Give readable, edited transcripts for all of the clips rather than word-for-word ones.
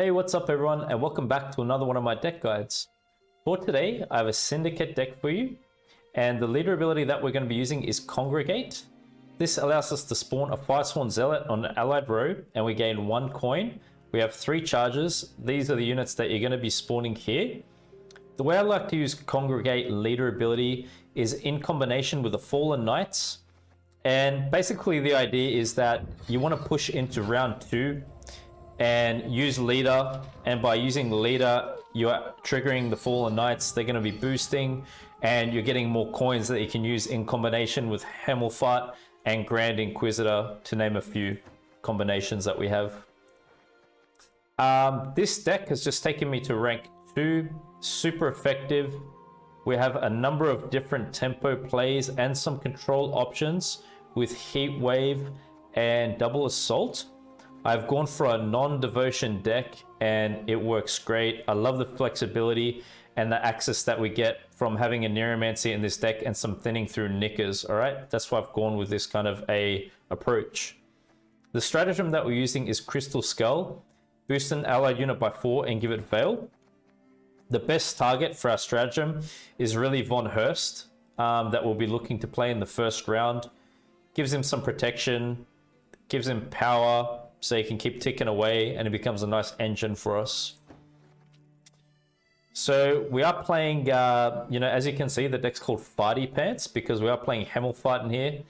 Hey, what's up everyone, and welcome back to another one of my deck guides. For today, I have a Syndicate deck for you, and the leader ability that we're going to be using is Congregate. This allows us to spawn a Firesworn Zealot on an allied row, and we gain 1 coin. We have 3 charges. These are the units that you're going to be spawning here. The way I like to use Congregate leader ability is in combination with the Fallen Knights. And basically the idea is that you want to push into round 2 and use leader, and by using leader you are triggering the Fallen Knights. They're going to be boosting and you're getting more coins that you can use in combination with Hemmelfart and Grand Inquisitor, to name a few combinations that we have. This deck has just taken me to rank 2, super effective. We have a number of different tempo plays and some control options with Heat Wave and Double Assault. I've gone for a non-devotion deck and it works great. I love the flexibility and the access that we get from having a Oneiromancy in this deck and some thinning through knickers. All right, that's why I've gone with this kind of a approach. The stratagem that we're using is Crystal Skull. Boost an allied unit by 4 and give it Veil. The best target for our stratagem is really Von Hurst, that we'll be looking to play in the first round. Gives him some protection, gives him power, so he can keep ticking away and it becomes a nice engine for us. So we are playing, as you can see, the deck's called Farty Pants because we are playing Hemmelfart in here.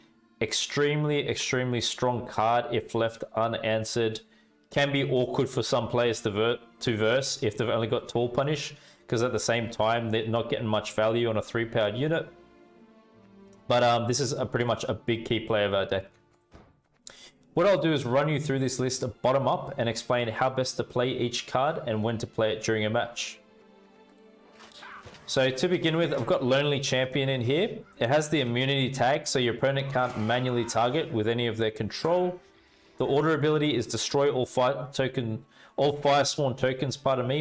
Extremely strong card if left unanswered. Can be awkward for some players to verse if they've only got Tall Punish, because at the same time they're not getting much value on a 3-powered unit. But this is pretty much a big key play of our deck. What I'll do is run you through this list bottom up and explain how best to play each card and when to play it during a match. So to begin with, I've got Lonely Champion in here. It has the immunity tag, so your opponent can't manually target with any of their control. The order ability is destroy all Firesworn tokens,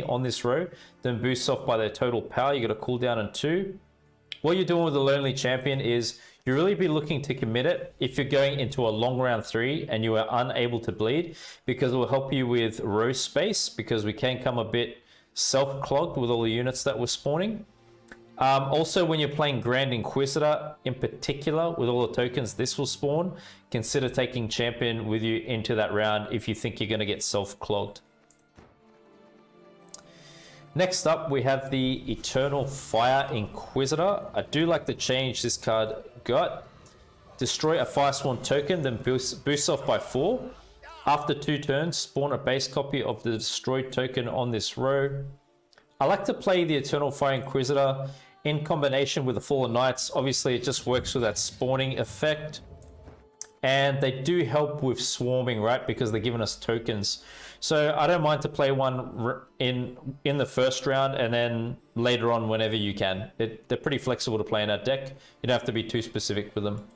on this row, then boosts off by their total power. You got a cooldown on 2. What you're doing with the Lonely Champion is you really be looking to commit it if you're going into a long round 3 and you are unable to bleed, because it will help you with row space, because we can come a bit self-clogged with all the units that we're spawning. Also, when you're playing Grand Inquisitor in particular, with all the tokens this will spawn, consider taking Champion with you into that round if you think you're going to get self-clogged. Next up, we have the Eternal Fire Inquisitor. I do like the change this card got. Destroy a Firesworn token, then boosts off by 4. After 2 turns, spawn a base copy of the destroyed token on this row. I like to play the Eternal Fire Inquisitor in combination with the Fallen Knights. Obviously, it just works with that spawning effect. And they do help with swarming, right? Because they're giving us tokens. So I don't mind to play one in the first round and then later on whenever you can. They're pretty flexible to play in our deck. You don't have to be too specific with them.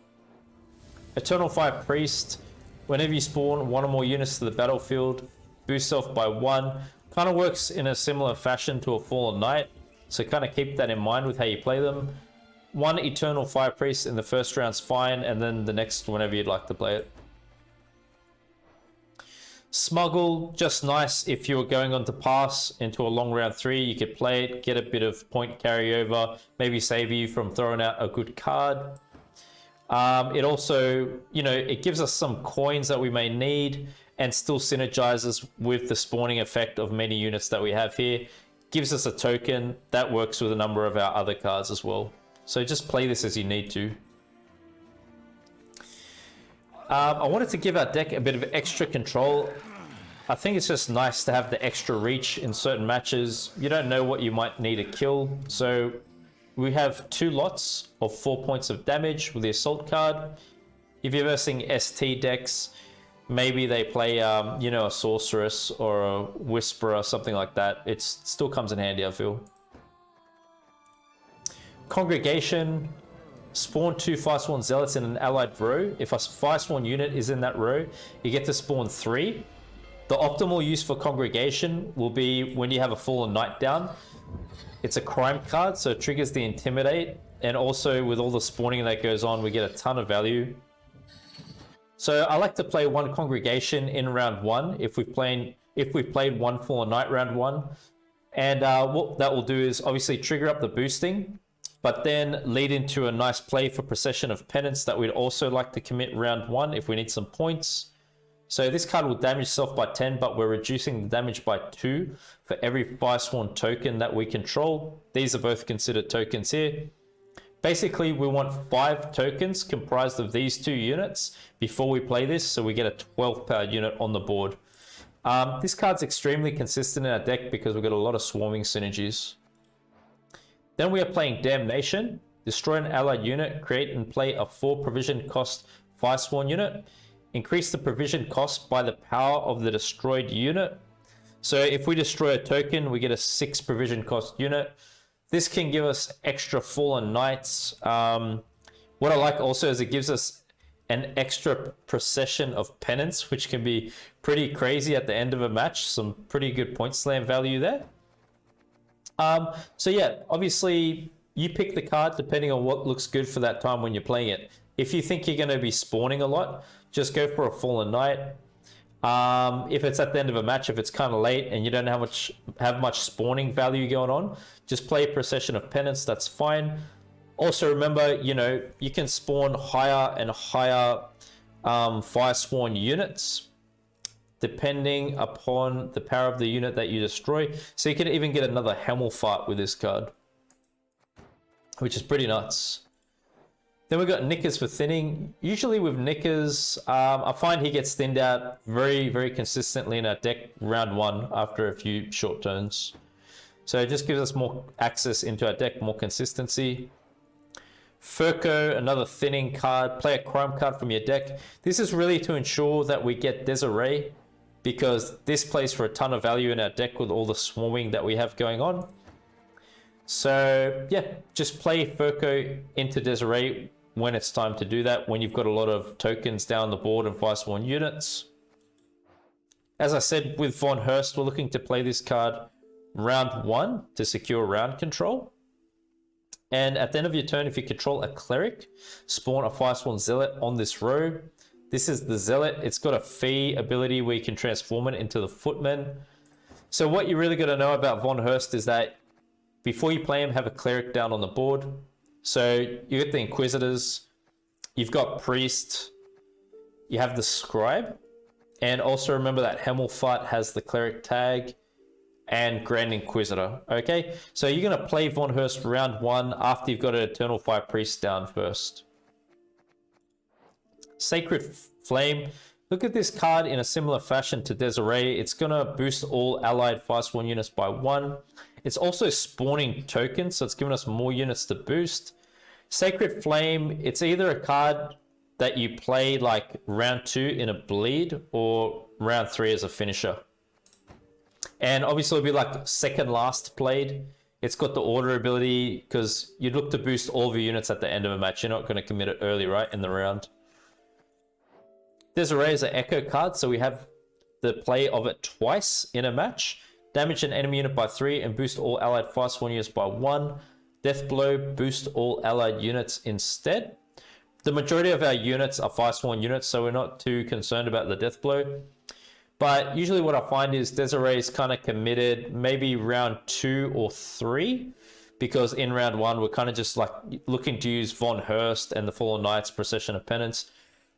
Eternal Fire Priest. Whenever you spawn 1 or more units to the battlefield, boosts off by 1. Kind of works in a similar fashion to a Fallen Knight. So kind of keep that in mind with how you play them. 1 Eternal Fire Priest in the first round's fine, and then the next whenever you'd like to play it. Smuggle, just nice if you're going on to pass into a long round 3. You could play it, get a bit of point carryover, maybe save you from throwing out a good card. It also, it gives us some coins that we may need and still synergizes with the spawning effect of many units that we have here. Gives us a token that works with a number of our other cards as well. So just play this as you need to. I wanted to give our deck a bit of extra control. I think it's just nice to have the extra reach in certain matches. You don't know what you might need to kill. So we have 2 lots of 4 points of damage with the Assault card. If you're versing ST decks, maybe they play, a Sorceress or a Whisperer or something like that. It still comes in handy, I feel. Congregation. Spawn 2 Firesworn Zealots in an allied row. If a Firesworn unit is in that row, you get to spawn 3. The optimal use for Congregation will be when you have a Fallen Knight down. It's a crime card, so it triggers the Intimidate, and also with all the spawning that goes on, we get a ton of value. So I like to play 1 Congregation in round 1 if we're playing if we played one Fallen Knight round 1. And what that will do is obviously trigger up the boosting, but then lead into a nice play for Procession of Penance that we'd also like to commit round 1 if we need some points. So this card will damage itself by 10, but we're reducing the damage by 2 for every Firesworn token that we control. These are both considered tokens here. Basically, we want 5 tokens comprised of these 2 units before we play this, so we get a 12 power unit on the board. This card's extremely consistent in our deck because we've got a lot of swarming synergies. Then we are playing Damnation. Destroy an allied unit, create and play a 4 provision cost Firesworn unit. Increase the provision cost by the power of the destroyed unit. So if we destroy a token, we get a 6 provision cost unit. This can give us extra Fallen Knights. What I like also is it gives us an extra Procession of Penance, which can be pretty crazy at the end of a match. Some pretty good point slam value there. So yeah, obviously you pick the card depending on what looks good for that time when you're playing it. If you think you're going to be spawning a lot, just go for a Fallen Knight. If it's at the end of a match, if it's kind of late and you don't have much spawning value going on, just play a Procession of Penance. That's fine. Also remember, you know, you can spawn higher and higher Firesworn units depending upon the power of the unit that you destroy. So you can even get another Hammelfart with this card, which is pretty nuts. Then we've got Knickers for thinning. Usually with Knickers, I find he gets thinned out very, very consistently in our deck round 1 after a few short turns. So it just gives us more access into our deck, more consistency. Furco, another thinning card. Play a crime card from your deck. This is really to ensure that we get Desiree, because this plays for a ton of value in our deck with all the swarming that we have going on. So yeah, just play Furco into Desiree when it's time to do that, when you've got a lot of tokens down the board and Firesworn units. As I said, with Von Hurst, we're looking to play this card round 1 to secure round control. And at the end of your turn, if you control a cleric, spawn a Firesworn Zealot on this row. This is the Zealot. It's got a fee ability where you can transform it into the Footman. So what you really got to know about Von Hurst is that before you play him, have a cleric down on the board. So you get the Inquisitors, you've got Priest, you have the Scribe, and also remember that Hammelfart has the cleric tag and Grand Inquisitor. Okay, so you're going to play Von Hurst round 1 after you've got an Eternal Fire Priest down first. Sacred Flame. Look at this card in a similar fashion to Desiree. It's going to boost all allied Firesworn units by 1. It's also spawning tokens, so it's giving us more units to boost. Sacred Flame, it's either a card that you play like round 2 in a bleed or round 3 as a finisher. And obviously it'll be like second last played. It's got the order ability because you look to boost all of your units at the end of a match. You're not going to commit it early, right, in the round. Desiree is an echo card, so we have the play of it twice in a match. Damage an enemy unit by 3 and boost all allied Firesworn units by 1. Death Blow, boost all allied units instead. The majority of our units are Firesworn units, so we're not too concerned about the Death Blow. But usually what I find is Desiree is kind of committed maybe round 2 or 3, because in round 1 we're kind of just like looking to use Von Hurst and the Fallen Knights, Procession of Penance.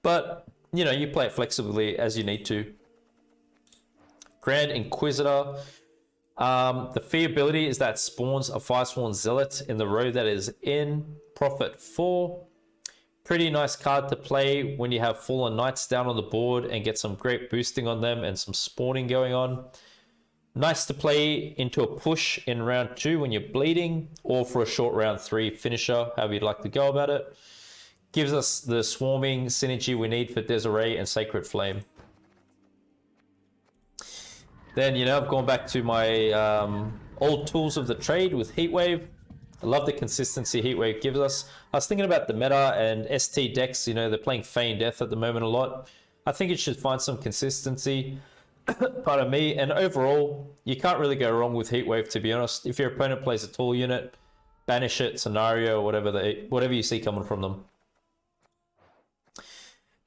But, you know, you play it flexibly as you need to. Grand Inquisitor. The fee ability is that spawns a Firesworn Zealot in the row that is in. Profit 4. Pretty nice card to play when you have Fallen Knights down on the board and get some great boosting on them and some spawning going on. Nice to play into a push in round 2 when you're bleeding, or for a short round 3 finisher, however you'd like to go about it. Gives us the swarming synergy we need for Desiree and Sacred Flame. Then, you know, I've gone back to my old tools of the trade with Heatwave. I love the consistency Heatwave gives us. I was thinking about the meta and ST decks, you know, they're playing Feign Death at the moment a lot. I think it should find some consistency, pardon me, and overall, you can't really go wrong with Heatwave, to be honest. If your opponent plays a tall unit, banish it, scenario, whatever you see coming from them.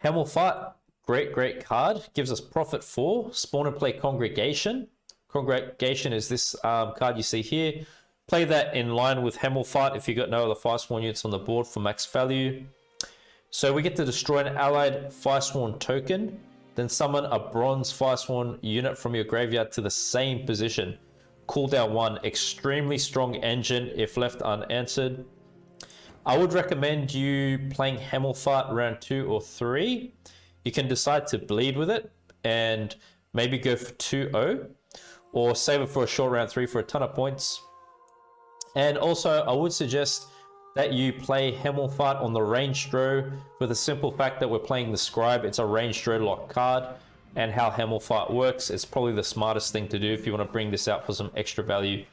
Hammelfart, great card. Gives us profit 4. Spawn and play Congregation. Congregation is this card you see here. Play that in line with Hemmelfight if you got no other Firesworn units on the board for max value. So we get to destroy an allied Firesworn token, then summon a bronze Firesworn unit from your graveyard to the same position. Cooldown 1, extremely strong engine if left unanswered. I would recommend you playing Hemmelfight round 2 or 3. You can decide to bleed with it and maybe go for 2-0 or save it for a short round 3 for a ton of points. And also I would suggest that you play Hemmelfight on the ranged draw for the simple fact that we're playing the Scribe. It's a ranged draw lock card, and how Hemmelfight works, it's probably the smartest thing to do if you want to bring this out for some extra value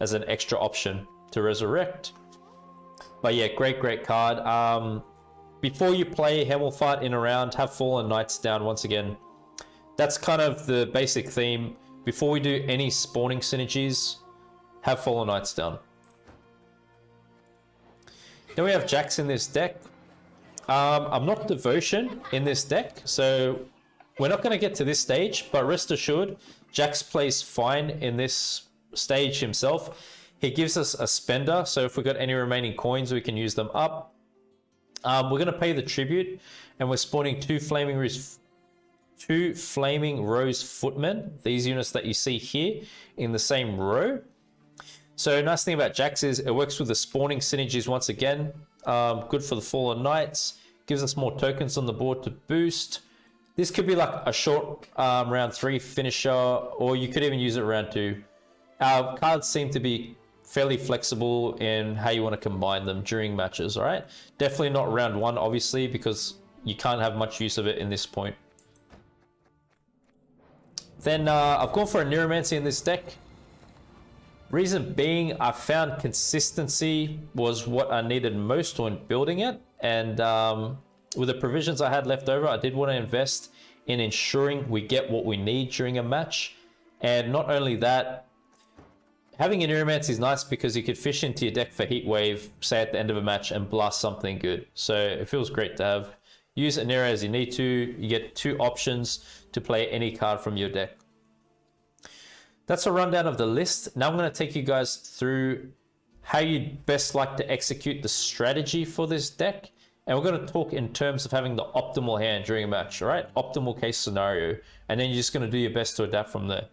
as an extra option to resurrect. But yeah, great card. Before you play Hemmelfight in a round, have Fallen Knights down once again. That's kind of the basic theme. Before we do any spawning synergies, have Fallen Knights down. Then we have Jax in this deck. I'm not Devotion in this deck, so we're not going to get to this stage, but rest assured, Jax plays fine in this stage himself. He gives us a spender, so if we've got any remaining coins, we can use them up. We're going to pay the tribute, and we're spawning two Flaming Rose Footmen, these units that you see here in the same row. So nice thing about Jax is it works with the spawning synergies once again. Good for the Fallen Knights. Gives us more tokens on the board to boost. This could be like a short round 3 finisher, or you could even use it round 2. Our cards seem to be fairly flexible in how you want to combine them during matches, all right? Definitely not round 1, obviously, because you can't have much use of it in this point. Then I've gone for a Oneiromancy in this deck. Reason being, I found consistency was what I needed most when building it. And with the provisions I had left over, I did want to invest in ensuring we get what we need during a match. And not only that, having an Oneiromancy is nice because you could fish into your deck for Heat Wave, say at the end of a match, and blast something good. So it feels great to have. Use Oneiro as you need to. You get 2 options to play any card from your deck. That's a rundown of the list. Now I'm going to take you guys through how you'd best like to execute the strategy for this deck. And we're going to talk in terms of having the optimal hand during a match, all right? Optimal case scenario. And then you're just going to do your best to adapt from there.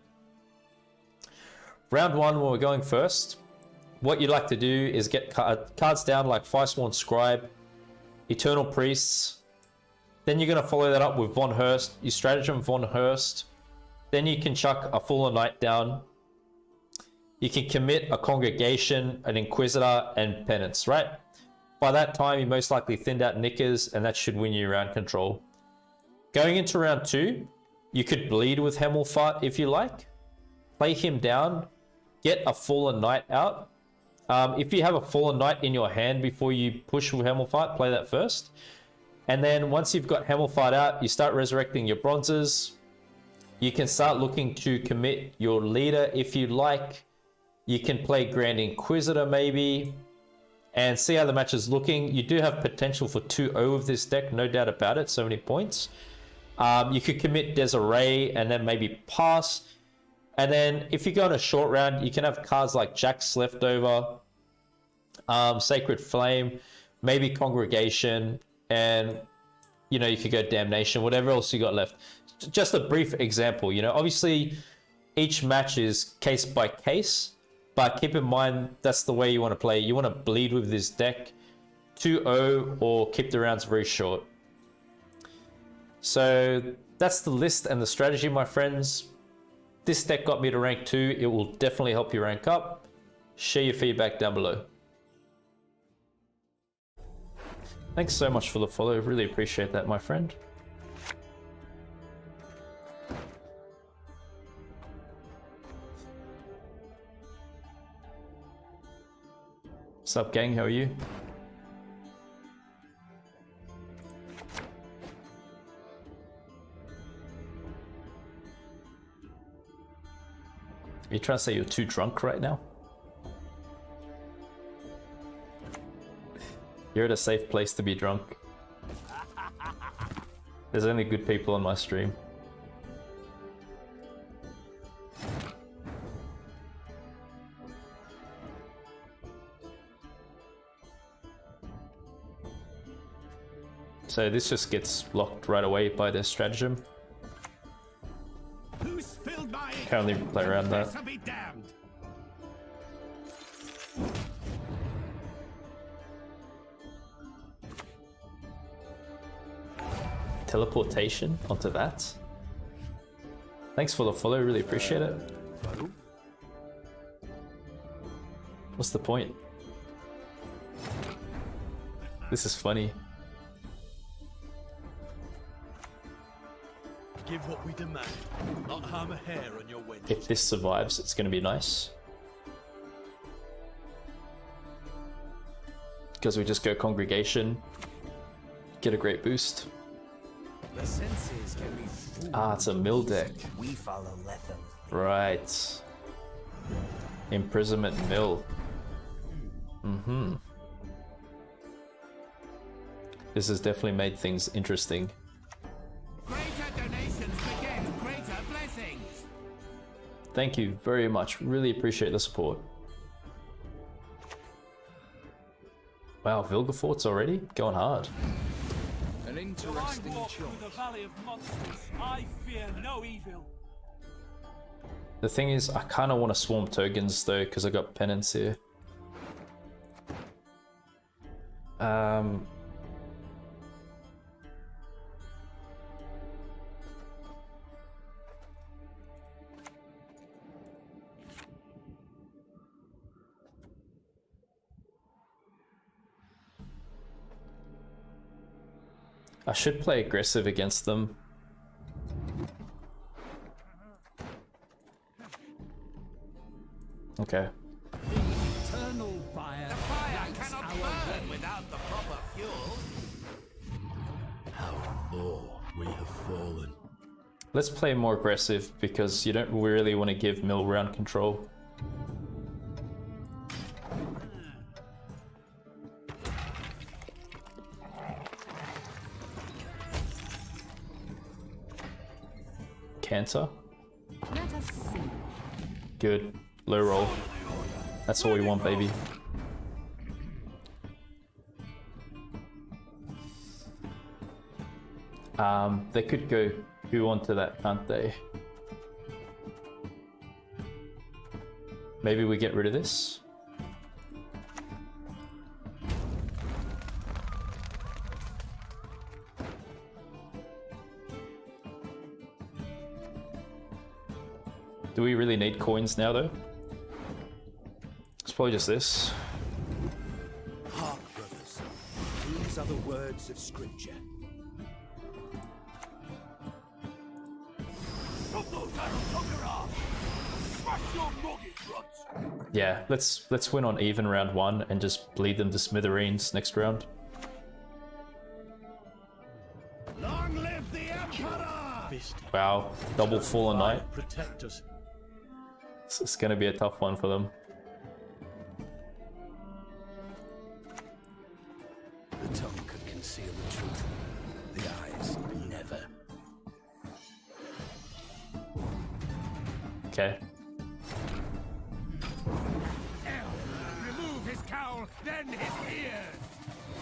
Round 1, when we're going first, what you'd like to do is get cards down like Firesworn Scribe, Eternal Priests. Then you're going to follow that up with Von Hurst. You stratagem Von Hurst. Then you can chuck a Fallen Knight down. You can commit a Congregation, an Inquisitor, and Penance, right? By that time, you most likely thinned out Knickers, and that should win you round control. Going into round 2, you could bleed with Hemmelfight if you like. Play him down. Get a Fallen Knight out. If you have a Fallen Knight in your hand before you push with Hemmelfight, play that first. And then once you've got Hemmelfight out, you start resurrecting your bronzes. You can start looking to commit your leader if you like. You can play Grand Inquisitor maybe, and see how the match is looking. You do have potential for 2-0 with this deck, no doubt about it, so many points. You could commit Desiree and then maybe pass. And then if you go on a short round, you can have cards like Jax left over, Sacred Flame, maybe Congregation, and you know, you could go Damnation, whatever else you got left. Just a brief example, you know, obviously each match is case by case, but keep in mind that's the way you want to play. You want to bleed with this deck 2-0 or keep the rounds very short. So that's the list and the strategy, my friends. This deck got me to rank 2. It will definitely help you rank up. Share your feedback down below. Thanks so much for the follow. Really appreciate that, my friend. What's up, gang? How are you? Are you trying to say you're too drunk right now? You're at a safe place to be drunk. There's only good people on my stream. So this just gets blocked right away by their stratagem. Can't really play around that. Teleportation onto that. Thanks for the follow, really appreciate it. What's the point? This is funny. Give what we demand, not harm a hair on your wedges. If this survives, it's going to be nice. Because we just go Congregation, get a great boost. The senses can be fooled. Ah, it's a mill deck. We follow Lethem. Right. Imprisonment mill. Mm-hmm. This has definitely made things interesting. Greater donations beget greater blessings. Thank you very much. Really appreciate the support. Wow, Vilgefort's already going hard. An interesting choice. The valley of monsters. I fear no evil. The thing is, I kind of want to swarm tokens though, because I got penance here. I should play aggressive against them. Okay. Eternal fire. The fire cannot burn without the proper fuel. How low we have fallen. Let's play more aggressive because you don't really want to give mill round control. Cancer. Let us see. Good. Low roll. That's all we want, baby. They could go who onto that, can't they? Maybe we get rid of this. Do we really need coins now, though? It's probably just this. Hark, brothers. These are the words of scripture. Yeah, let's win on even round one and just bleed them to smithereens next round. Long live the Emperor! Wow, double Fallen Knight. Protect us. It's gonna be a tough one for them. The tongue could conceal the truth. The eyes never. Okay. Remove his cowl, then his ears!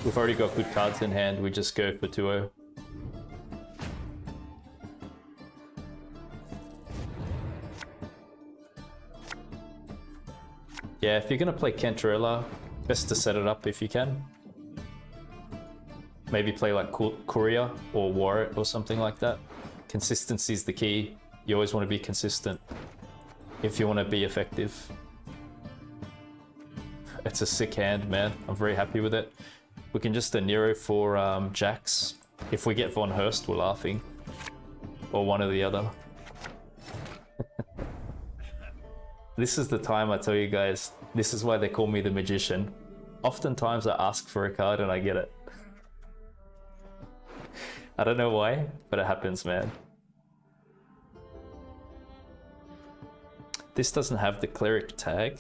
We've already got good cards in hand, we just go for 2-0. Yeah, if you're gonna play Cantarella, best to set it up if you can. Maybe play like Courier or Warrior or something like that. Consistency is the key. You always want to be consistent if you want to be effective. It's a sick hand, man. I'm very happy with it. We can just Oneiromancy for Jax. If we get Von Hurst, we're laughing. Or one or the other. This is the time I tell you guys, this is why they call me the Magician. Oftentimes I ask for a card and I get it. I don't know why, but it happens, man. This doesn't have the Cleric tag.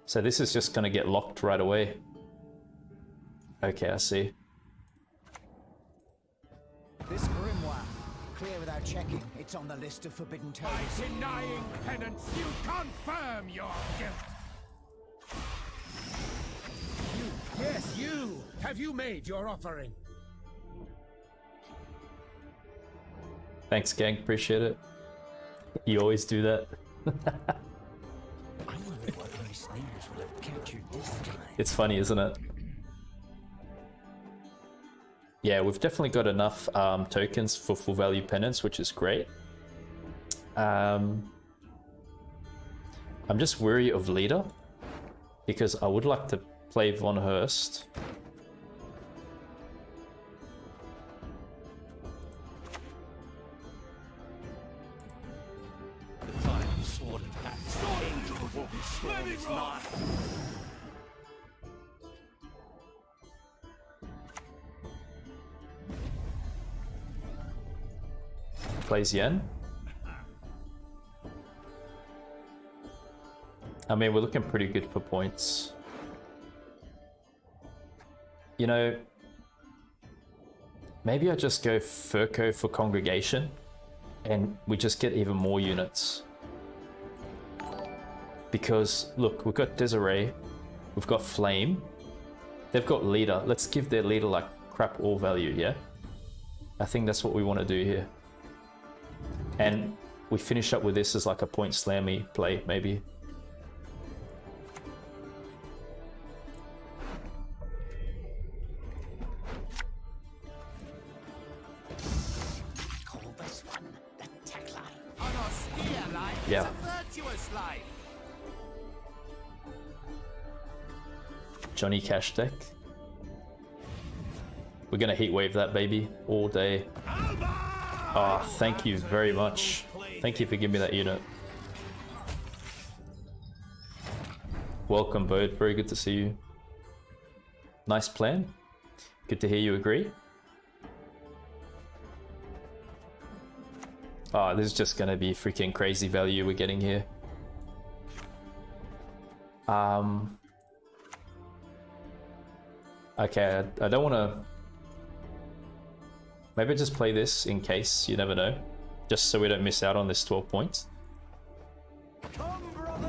So this is just gonna get locked right away. Okay, I see. checking. It's on the list of forbidden By toads. denying penance, you confirm your guilt. Yes, you. Have you made your offering? Thanks, gang. Appreciate it. You always do that. I wonder what these snares will have captured this time. It's funny, isn't it? Yeah, we've definitely got enough tokens for full value penance, which is great. I'm just wary of leader because I would like to play Von Hurst. The time of sword and axe. Angel will be storm is not. Plays Yen. I mean, we're looking pretty good for points. You know, maybe I just go Furco for Congregation and we just get even more units. Because, look, we've got Desiree, we've got Flame, they've got Leader. Let's give their Leader like crap all value, yeah? I think that's what we want to do here. And we finish up with this as like a point slammy play, maybe. Call this one the tagline. An austere life Yeah. is a virtuous life. Johnny Cash deck. We're gonna heat wave that baby all day. Oh, thank you very much. Thank you for giving me that unit. Welcome, Bode. Very good to see you. Nice plan. Good to hear you agree. Oh, this is just gonna be freaking crazy value we're getting here. Okay, I don't want to... Maybe just play this in case, you never know. Just so we don't miss out on this 12 points.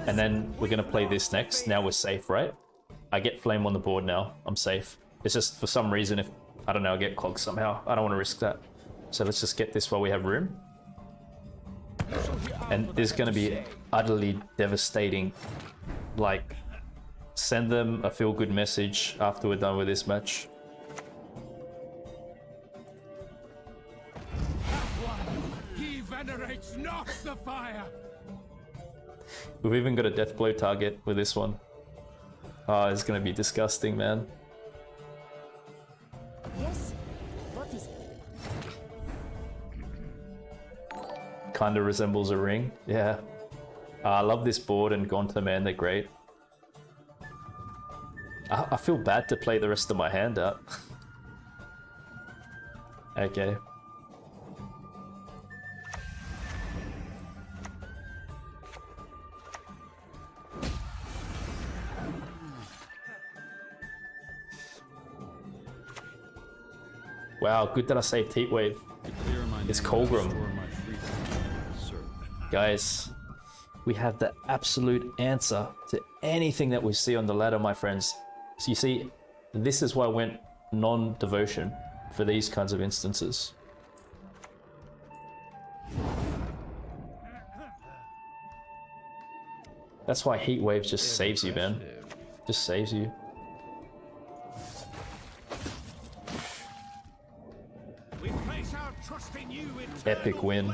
And then we're going to play this next. Now we're safe, right? I get Flame on the board now. I'm safe. It's just for some reason, if, I don't know, I get clogged somehow. I don't want to risk that. So let's just get this while we have room. And this is going to be utterly devastating. Like, send them a feel-good message after we're done with this match. He venerates not the fire. We've even got a death blow target with this one. Oh, it's gonna be disgusting, man. Yes. What is it? Kinda resembles a ring. Yeah. I love this board and Gaunter, man, they're great. I feel bad to play the rest of my hand out. Okay. Wow, good that I saved Heatwave. It's Colgrim. Guys, we have the absolute answer to anything that we see on the ladder, my friends. So you see, this is why I went non-devotion for these kinds of instances. That's why Heatwave just saves you, man. Just saves you. We place our trust in you, Epic win.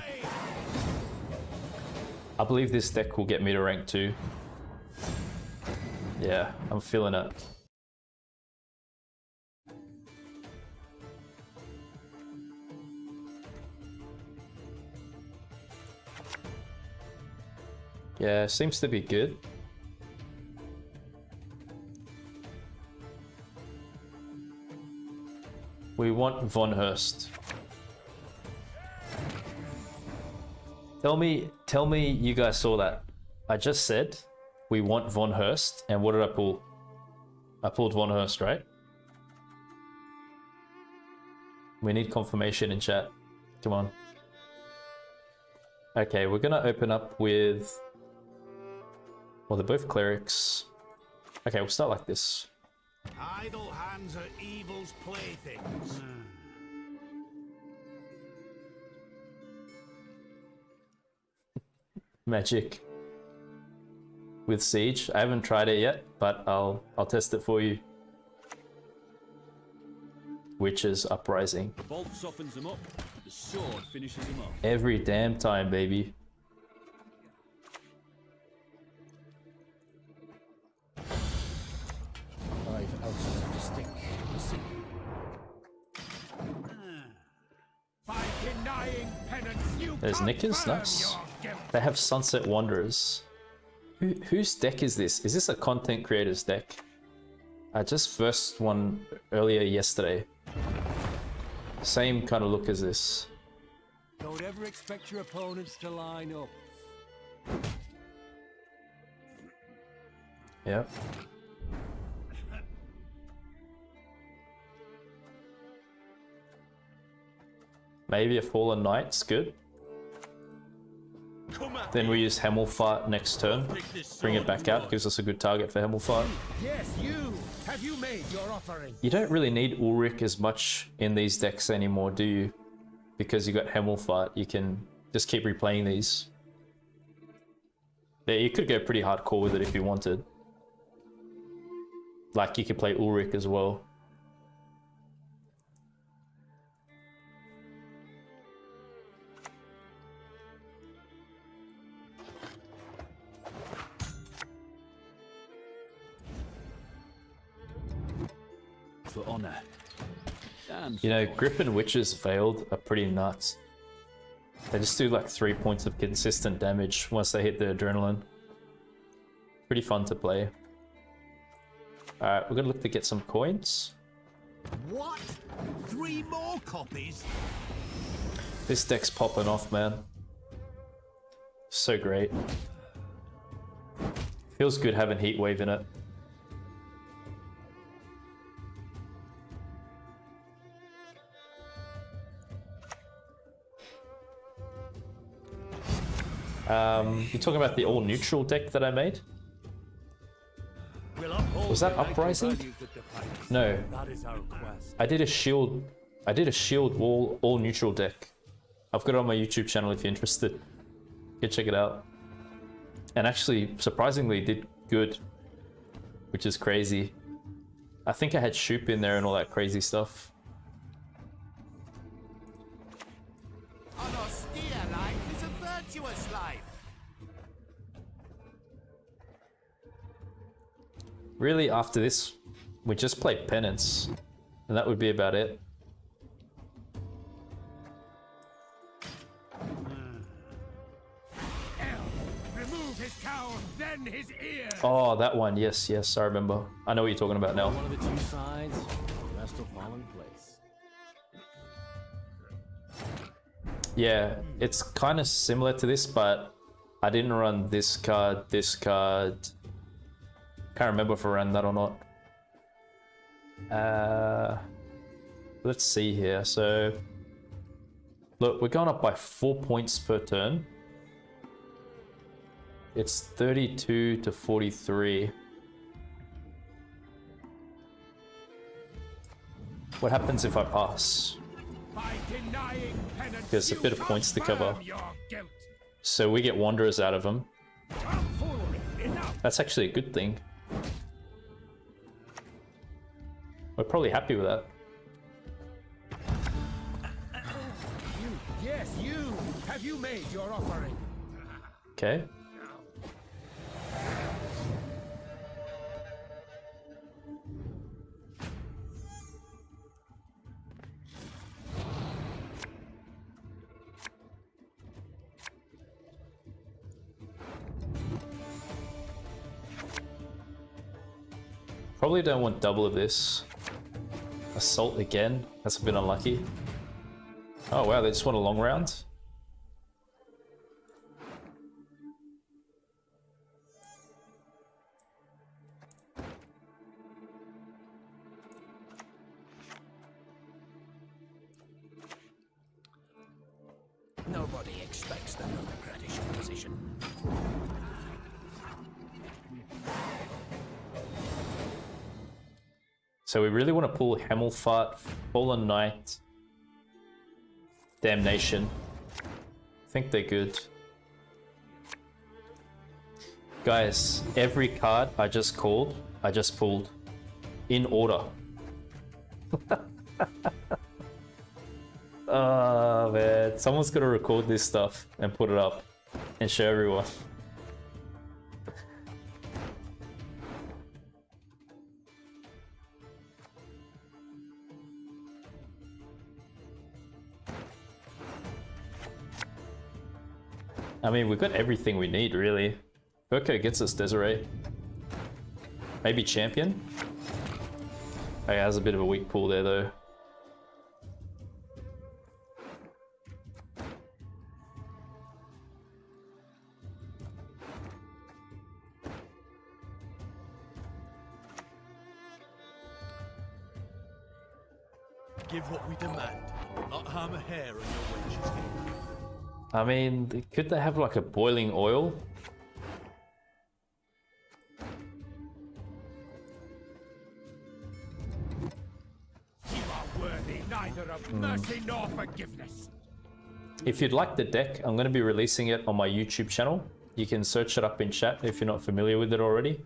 I believe this deck will get me to rank 2. Yeah, I'm feeling it. Yeah, seems to be good. We want Von Hurst. Tell me you guys saw that. I just said we want Von Hurst, and what did I pull? I pulled Von Hurst, right? We need confirmation in chat. Come on. Okay, we're gonna open up with... Well, they're both clerics. Okay, we'll start like this. Idle hands are evil's playthings. Magic with Siege. I haven't tried it yet, but I'll test it for you. Witches Uprising. The bolt softens them up, the sword finishes them off. Every damn time, baby. Five ounces of the stick. See. By denying penance, you There's knickers, confirm nice. your guilt. They have Sunset Wanderers. Whose deck is this? Is this a content creator's deck? I just versed one earlier yesterday. Same kind of look as this. Don't ever expect your opponents to line up. Yep. Maybe a Fallen Knight's good. Come at Then me. we use Hemmelfart next turn. Bring it back out, gives us a good target for Hemmelfart. Yes, you. Have you made your offering? You don't really need Ulrich as much in these decks anymore, do you? Because you got Hemmelfart, you can just keep replaying these. Yeah, you could go pretty hardcore with it if you wanted. Like, you could play Ulrich as well. For honor. And You know, for Grip and Witches Veiled are pretty nuts. They just do like 3 points of consistent damage once they hit the adrenaline. Pretty fun to play. Alright, we're gonna look to get some coins. What? 3 more copies? This deck's popping off, man. So great. Feels good having Heatwave in it. You're talking about the all-neutral deck that I made? We'll uphold Was that the right Uprising? values that define us. No. That is our quest. I did a shield all neutral deck. I've got it on my YouTube channel if you're interested. You can check it out. And actually, surprisingly, did good. Which is crazy. I think I had Shoop in there and all that crazy stuff. An austere life is a virtuous life. Really, after this, we just play Penance. And that would be about it. Remove his cowl, then his ear. Oh, that one. Yes, yes, I remember. I know what you're talking about now. One of the two sides, the rest will fall in place. Yeah, it's kind of similar to this, but I didn't run this card, this card. Can't remember if I ran that or not. Let's see here. So, look, we're going up by 4 points per turn. It's 32 to 43. What happens if I pass? By denying penance, There's a you bit of points to cover. confirm your guilt. So we get Wanderers out of them. Tomfoolery, enough. That's actually a good thing. We're probably happy with that. Yes, you. Have you made your offering? Okay. Probably don't want double of this. Assault again. That's a bit unlucky. Oh wow, they just want a long round. No Nobody expects the bureaucratic position. So we really want to pull Hammelfart, Fallen Knight, Damnation. I think they're good. Guys, every card I just called, I just pulled in order. Oh man, someone's gotta record this stuff and put it up and show everyone. I mean, we've got everything we need, really. Urko gets us Desiree. Maybe Champion? Oh, yeah, has a bit of a weak pull there, though. Give what we demand, not harm a hair on your wench's head. I mean, could they have like a boiling oil? You are worthy neither of mercy nor forgiveness. If you'd like the deck, I'm going to be releasing it on my YouTube channel. You can search it up in chat if you're not familiar with it already.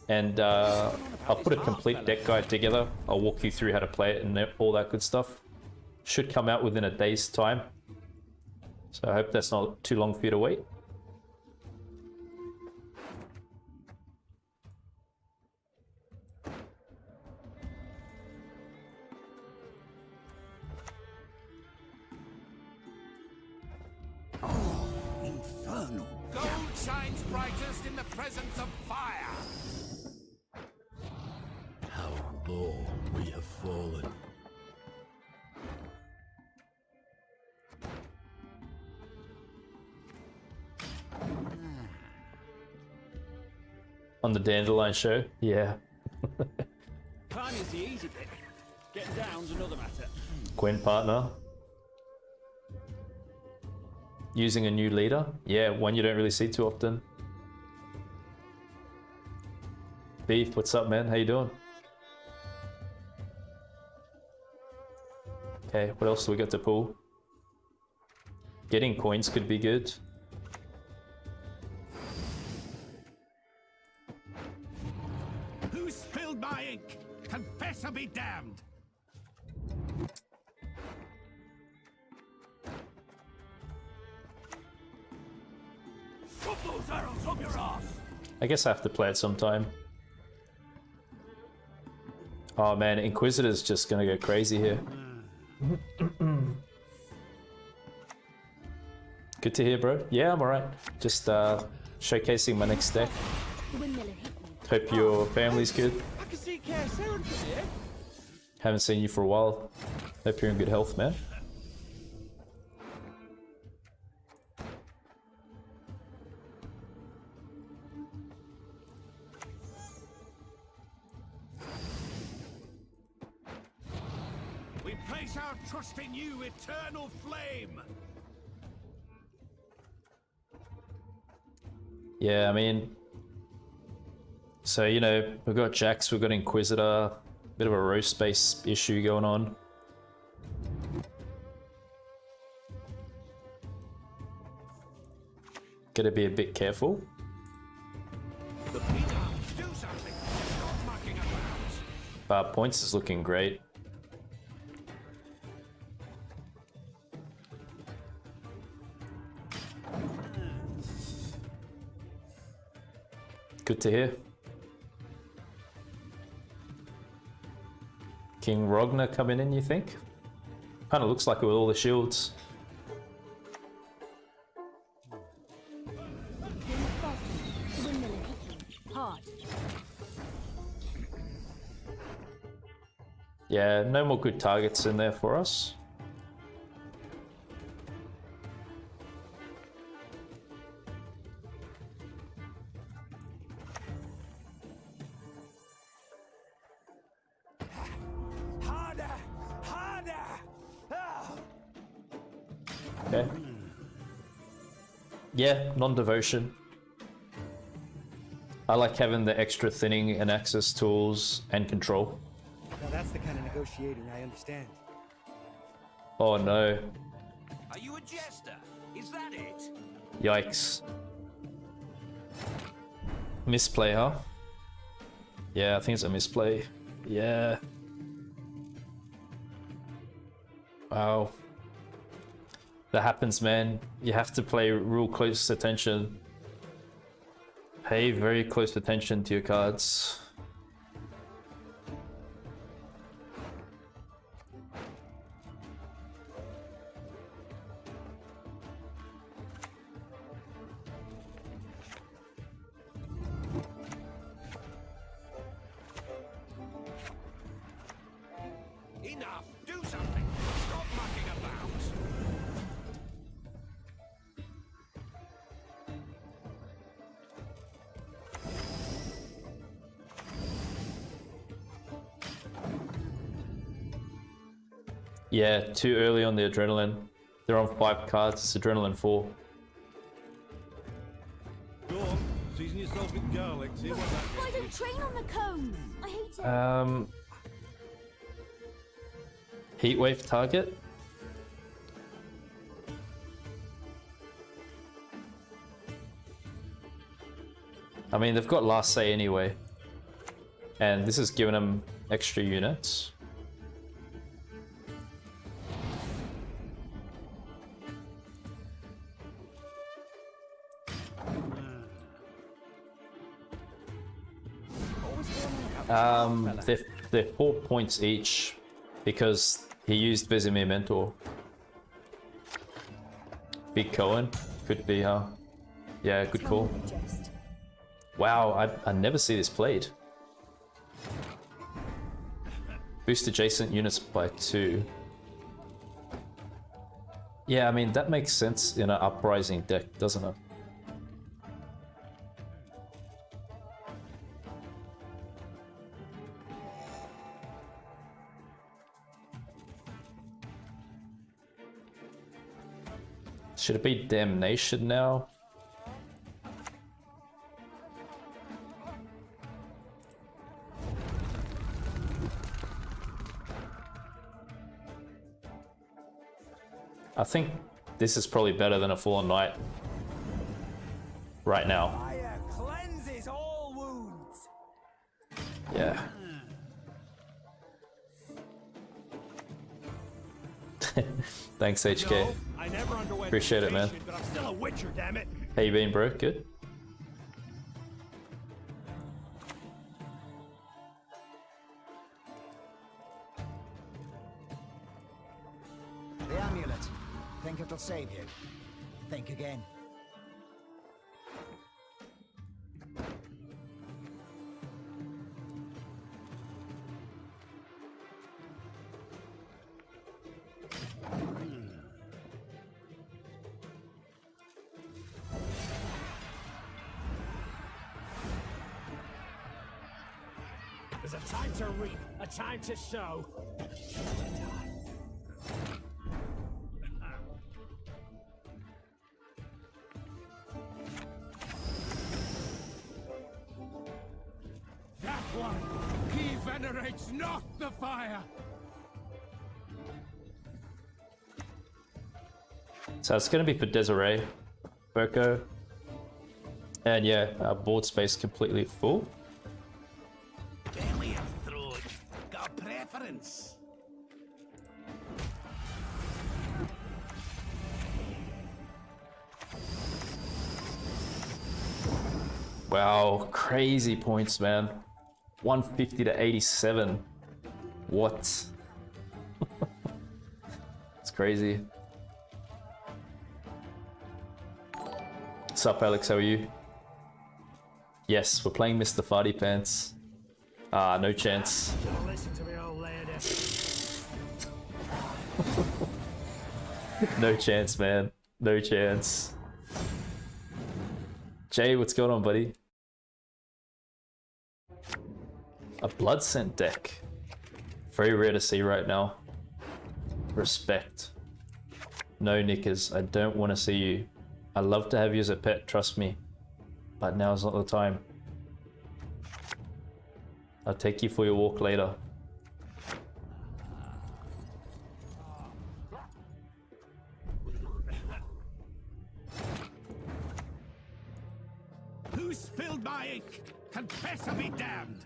And I'll put a complete deck guide together. I'll walk you through how to play it and all that good stuff. Should come out within a day's time. So I hope that's not too long for you to wait. Infernal. Gold shines brightest in the presence of fire. How low we have fallen. On the Dandelion show? Yeah. Climbing is the easy bit. Getting down's another matter. Gwent partner. Using a new leader? Yeah, one you don't really see too often. Beef, what's up, man? How you doing? Okay, what else do we got to pull? Getting coins could be good. Who spilled my ink? Confess or be damned. Put those arrows up your ass. I guess I have to play it sometime. Oh man, Inquisitor's just gonna go crazy here. Good to hear, bro. Yeah, I'm alright. Just showcasing my next deck. Hope your family's good. I can see care sailing from here. Haven't seen you for a while. Hope you're in good health, man. We place our trust in you, eternal flame. Yeah, I mean, so, you know, we've got Jax, we've got Inquisitor, bit of a row space issue going on. Gotta be a bit careful. Do something. Stop mucking around. Points is looking great. Good to hear. King Rogner coming in, you think? Kind of looks like it with all the shields. Yeah, no more good targets in there for us. Okay. Yeah, non-devotion. I like having the extra thinning and access tools and control. Now that's the kind of negotiating I understand. Oh no. Are you a jester? Is that it? Yikes. Misplay, huh? Yeah, I think it's a misplay. Yeah. Wow. That happens, man. You have to play real close attention. Pay very close attention to your cards. Enough! Do something! Stop mucking about! Yeah, too early on the adrenaline. They're on 5 cards, it's adrenaline 4. Go on, season yourself in garlic, see what that Why don't train on the cone? I hate it. Heatwave target. I mean, they've got last say anyway. And this is giving them extra units. They're 4 points each because he used Vesemir Mentor. Big Cohen could be, huh? Yeah, good call. Wow, I never see this played. Boost adjacent units by 2. Yeah, I mean, that makes sense in an Uprising deck, doesn't it? Should it be Damnation now? I think this is probably better than a Fallen Knight right now. Fire cleanses all wounds. Yeah. Thanks, HK. No, I never underwent Appreciate it, man. mutation, but I'm still a witcher, damn it. How you been, bro? Good? The amulet. Think it'll save you. Think again. There's a time to reap, a time to sow. That one! He venerates not the fire! So it's going to be for Desiree, Berko, and yeah, board space completely full. Belly and throat. Got a preference. Wow, crazy points, man. 150 to 87. What? It's crazy. What's up, Alex? How are you? Yes, we're playing Mr. Farty Pants. Ah, no chance. Don't listen to me, old lady. No chance, man. No chance. Jay, what's going on, buddy? A Bloodscent deck. Very rare to see right now. Respect. No knickers. I don't want to see you. I'd love to have you as a pet, trust me. But now's not the time. I'll take you for your walk later. Who spilled my ink? Confess or be damned!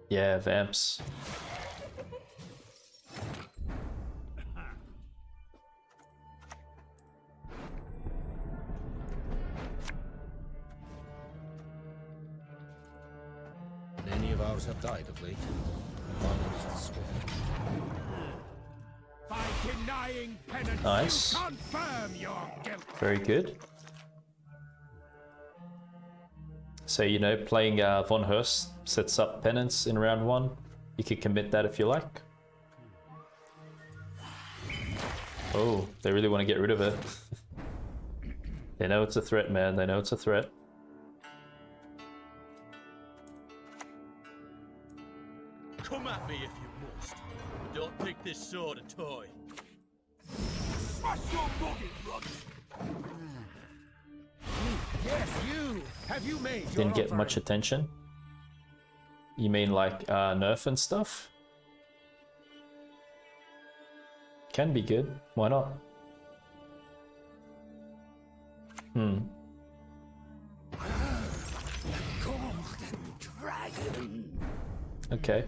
Yeah, vamps. Many of ours have died of late. One is the sword. By denying penance, Nice. you confirm your guilt. Very good. So, you know, playing Von Hurst sets up penance in round 1. You can commit that if you like. Oh, they really want to get rid of it. They know it's a threat, man. They know it's a threat. Come at me if you must. Don't think this sword a toy. Smash your body, runt! Yes, you! Have you made your Didn't get offering? much attention. You mean like nerf and stuff? Can be good. Why not? Golden dragon! Okay.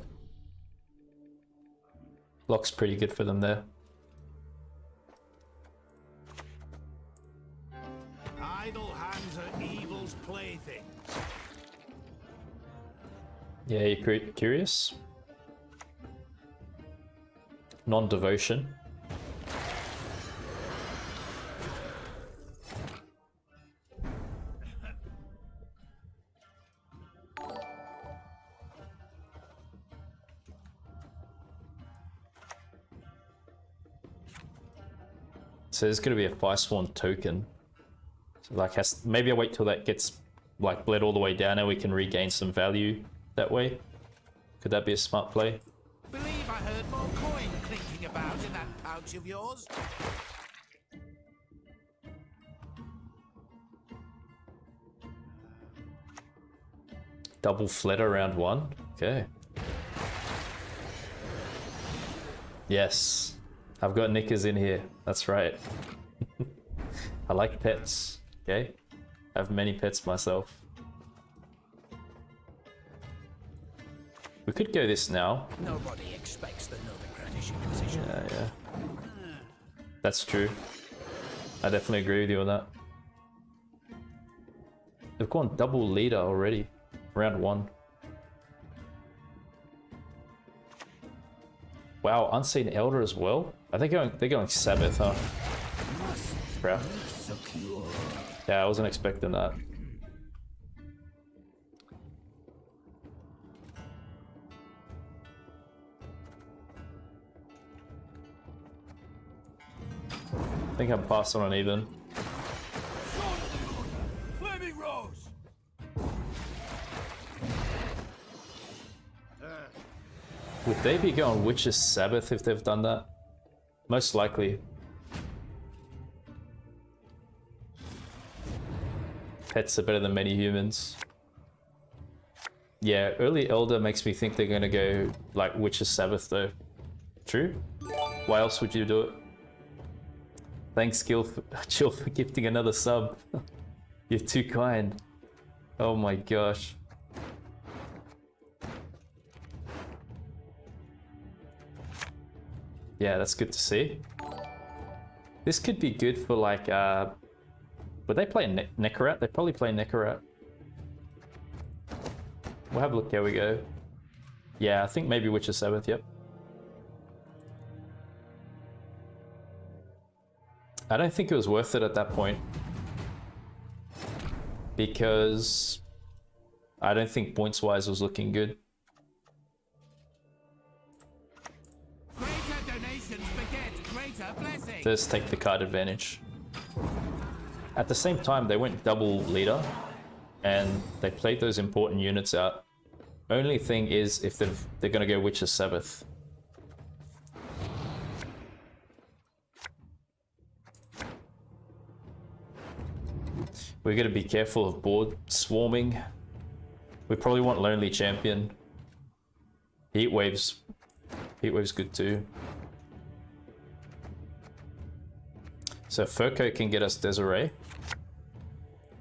Lock's pretty good for them there. Idle hands are evil's plaything. Yeah, you're curious? Non-devotion. So there's going to be a Firesworn token. So like, maybe I wait till that gets like bled all the way down and we can regain some value that way. Could that be a smart play? Believe I heard more coin clinking about in that pouch of yours. Double flitter round 1. Okay. Yes. I've got knickers in here. That's right. I like pets. Okay. I have many pets myself. We could go this now. Nobody expects the Nilfgaard position. Yeah. That's true. I definitely agree with you on that. They've gone double leader already. Round 1. Wow, Unseen Elder as well? Are they going? They're going Sabbath, huh? Crap. Yeah, I wasn't expecting that. I think I'm passing on even. Flaming Rose! Would they be going Witch's Sabbath if they've done that? Most likely. Pets are better than many humans. Yeah, early Elder makes me think they're gonna go like Witch's Sabbath though. True? Why else would you do it? Thanks, Chill, for gifting another sub. You're too kind. Oh my gosh. Yeah, that's good to see. This could be good for like, would they play Neckarat? They probably play Neckarat. We'll have a look how we go. Yeah, I think maybe Witcher 7th, yep. I don't think it was worth it at that point. Because I don't think points-wise was looking good. Let's take the card advantage. At the same time, they went double leader and they played those important units out. Only thing is if they're gonna go Witch's Sabbath. We're gonna be careful of board swarming. We probably want Lonely Champion. Heatwave's good too. So Furco can get us Desiree.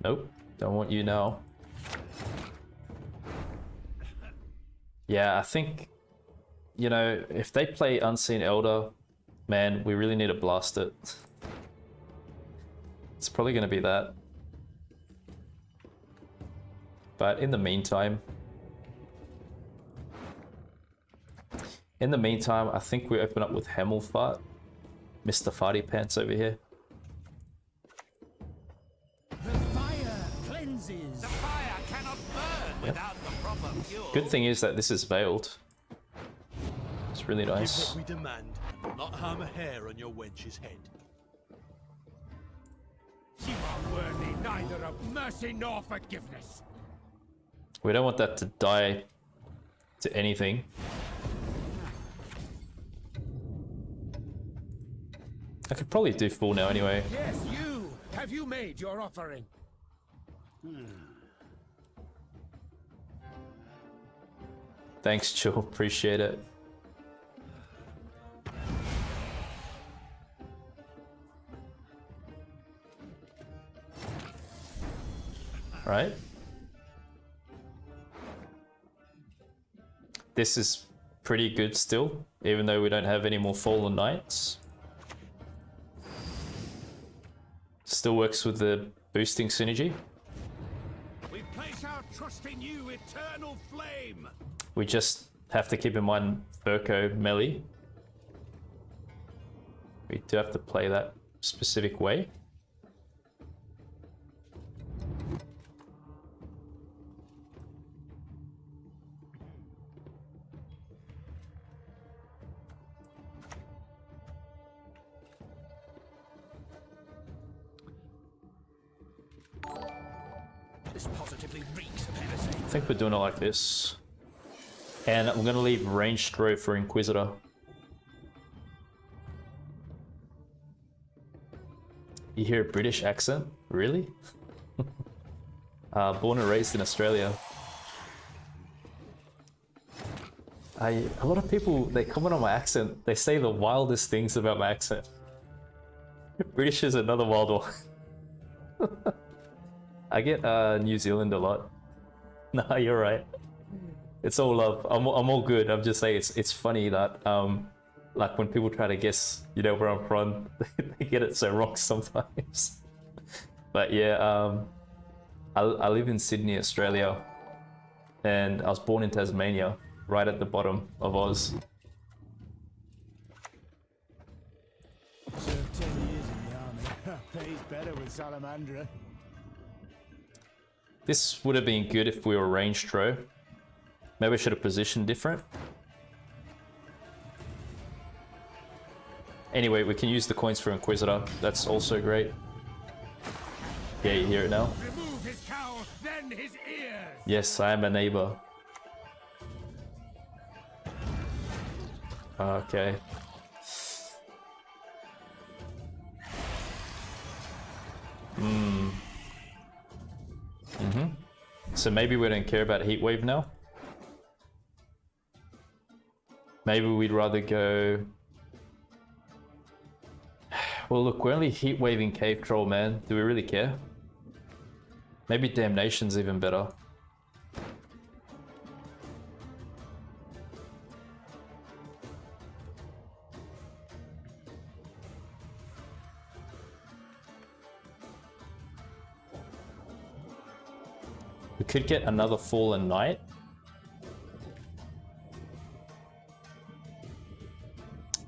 Nope, don't want you now. Yeah, I think, you know, if they play Unseen Elder, man, we really need to blast it. It's probably gonna be that. But in the meantime, I think we open up with Hemelfart, Mr. Farty Pants over here. The fire cleanses. The fire cannot burn without the proper fuel. Good thing is that this is veiled. It's really Give nice. what we demand, and not harm a hair on your wench's head. You are worthy neither of mercy nor forgiveness. We don't want that to die to anything. I could probably do full now anyway. Yes, you. Have you made your offering? Thanks, Chill. Appreciate it. Right? This is pretty good still, even though we don't have any more Fallen Knights. Still works with the boosting synergy. We place our trust in you, eternal flame. We just have to keep in mind Furco melee. We do have to play that specific way. This positively reeks of heresy. I think we're doing it like this. And I'm gonna leave ranged throw for Inquisitor. You hear a British accent? Really? Born and raised in Australia. A lot of people, they comment on my accent, they say the wildest things about my accent. British is another wild one. I get New Zealand a lot. Nah, you're right. It's all love. I'm all good. I'm just saying it's funny that like when people try to guess, you know, where I'm from, they get it so wrong sometimes. But yeah, I live in Sydney, Australia, and I was born in Tasmania, right at the bottom of Oz. Served 10 years in the army. Pays better with Salamandra. This would have been good if we were ranged throw. Maybe I should have positioned different. Anyway, we can use the coins for Inquisitor. That's also great. Yeah, you hear it now? Remove his cowl, then his ears. Yes, I am a neighbor. Okay. So maybe we don't care about Heatwave now. Maybe we'd rather go... Well, look, we're only Heatwaving Cave Troll, man. Do we really care? Maybe Damnation's even better. We could get another Fallen Knight.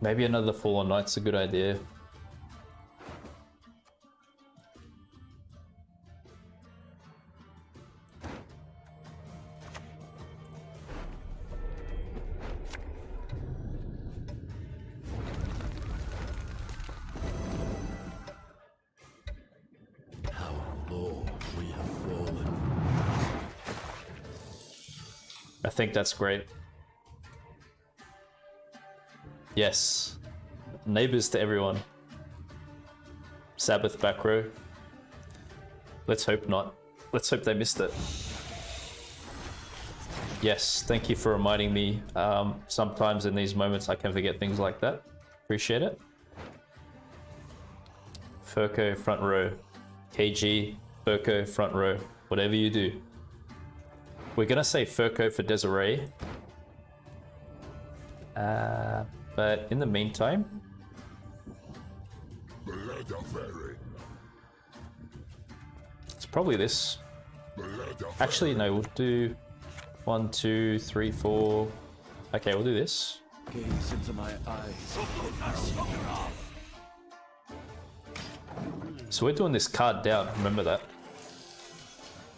Maybe another Fallen Knight's a good idea. I think that's great. Yes. Neighbors to everyone. Sabbath back row. Let's hope not. Let's hope they missed it. Yes, thank you for reminding me. Sometimes in these moments I can forget things like that. Appreciate it. Furco front row. KG, Furco front row. Whatever you do. We're gonna say Furco for Desiree. But in the meantime... it's probably this. Actually, no, we'll do 1, 2, 3, 4. Okay, we'll do this. Gaze into my eyes. So we're doing this card down, remember that.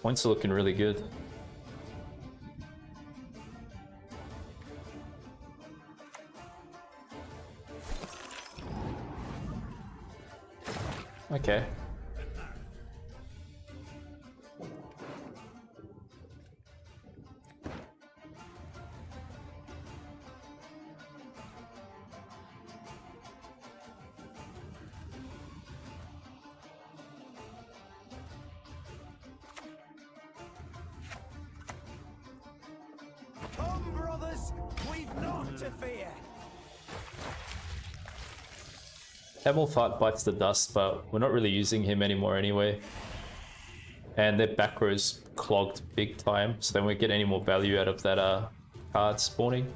Points are looking really good. Okay. Come, brothers, we've naught to fear. Hemelfart bites the dust, but we're not really using him anymore anyway. And their back row's clogged big time, so then we get any more value out of that card spawning.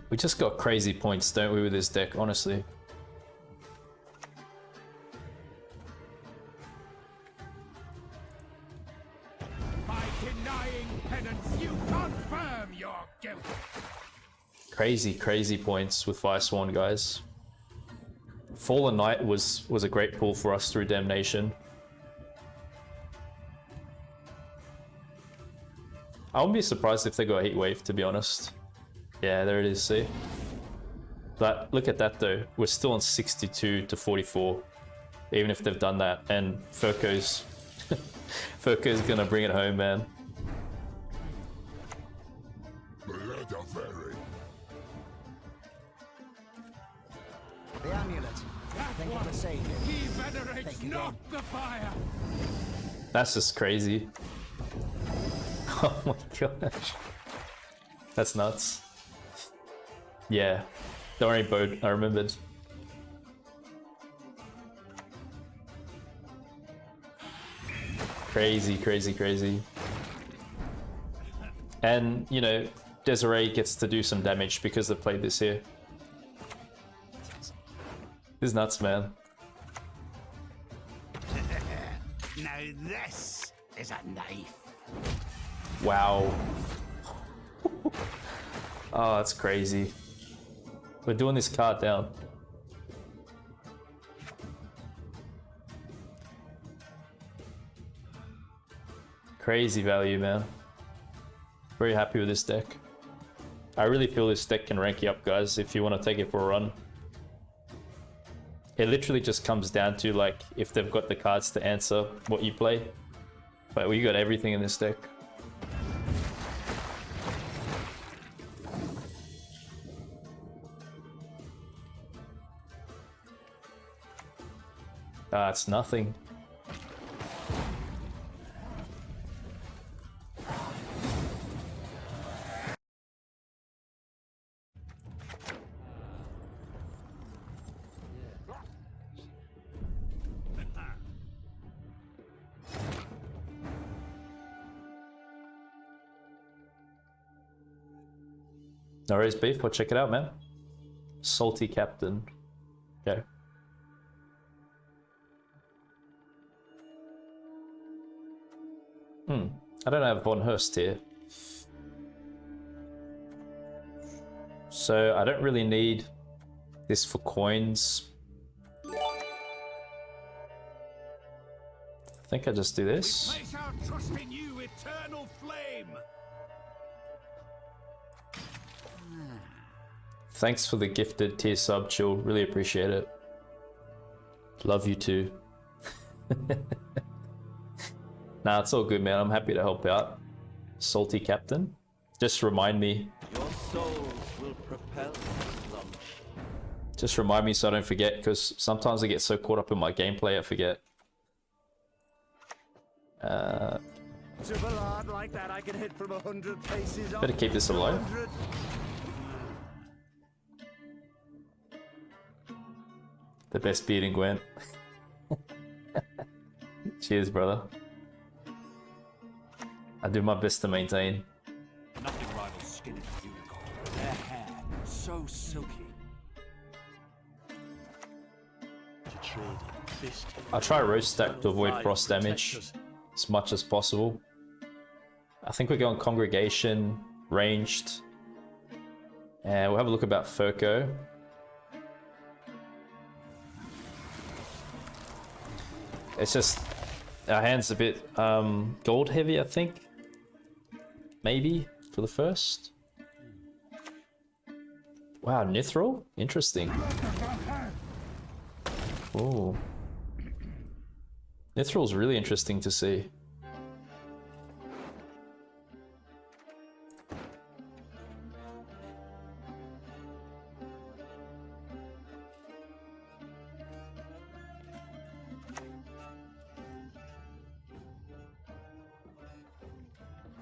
We just got crazy points, don't we, with this deck, honestly. Crazy points with Firesworn, guys. Fallen Knight was a great pull for us through Damnation. I wouldn't be surprised if they got a Heat Wave, to be honest. Yeah, there it is, see? But look at that though, we're still on 62 to 44, even if they've done that, and Furco's Furco's gonna bring it home, man. The amulet. Think of the savior. He venerates not the fire. That's just crazy. Oh my gosh. That's nuts. Yeah. Don't worry, boat. I remembered. Crazy. And, you know, Desiree gets to do some damage because they played this here. This is nuts, man. Now this is a knife. Wow. Oh, that's crazy. We're doing this card down. Crazy value, man. Very happy with this deck. I really feel this deck can rank you up, guys, if you want to take it for a run. It literally just comes down to, like, if they've got the cards to answer what you play. But we got everything in this deck. Ah, it's nothing. No worries, Beef. We'll check it out, man. Salty Captain. Okay. I don't have Von Hurst here. So I don't really need this for coins. I think I just do this. Place our trust in you, eternal flame. Thanks for the gifted tier sub, Chill. Really appreciate it. Love you too. Nah, it's all good, man. I'm happy to help out. Salty Captain. Just remind me. Your souls will propel this launch. Just remind me so I don't forget, because sometimes I get so caught up in my gameplay I forget. Triple hard like that, I can hit from 100 paces off. Better keep this alive. 100. The best beard in Gwent. Cheers, brother. I do my best to maintain. Nothing rivals skin of a unicorn. Their hair, so silky. I try roast stack to avoid frost damage as much as possible. I think we're going Congregation, ranged. And we'll have a look about Furco. It's just our hand's a bit gold heavy, I think. Maybe for the first. Wow, Nithril? Interesting. Ooh. Nithril's really interesting to see.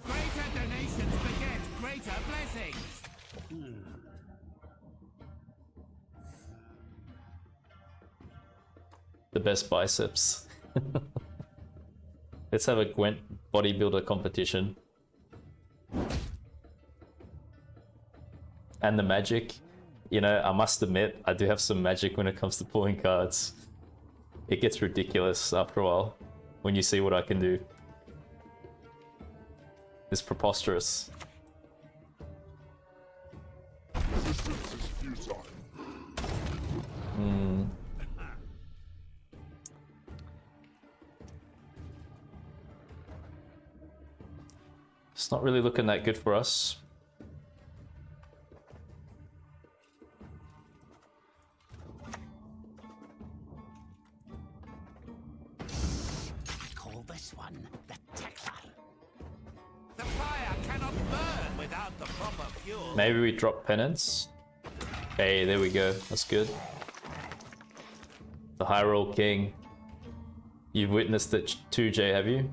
Greater donations beget greater blessings. The best biceps. Let's have a Gwent bodybuilder competition. And the magic. You know, I must admit, I do have some magic when it comes to pulling cards. It gets ridiculous after a while when you see what I can do. It's preposterous. It's not really looking that good for us. Call this one the Tekfal. The fire cannot burn without the proper fuel. Maybe we drop penance. Hey, there we go. That's good. The High Roll King. You've witnessed it too, Jay, have you?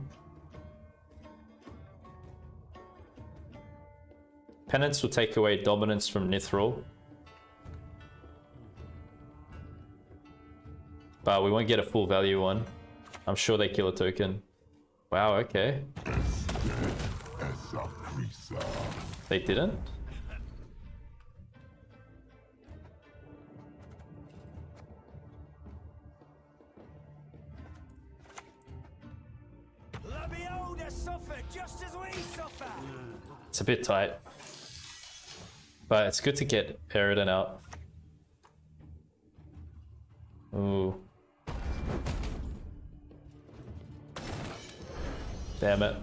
Penance will take away dominance from Nithril. But we won't get a full value one. I'm sure they kill a token. Wow, okay. They didn't? Labioda suffer just as we suffer. It's a bit tight. But it's good to get Eridan out. Ooh. Damn it.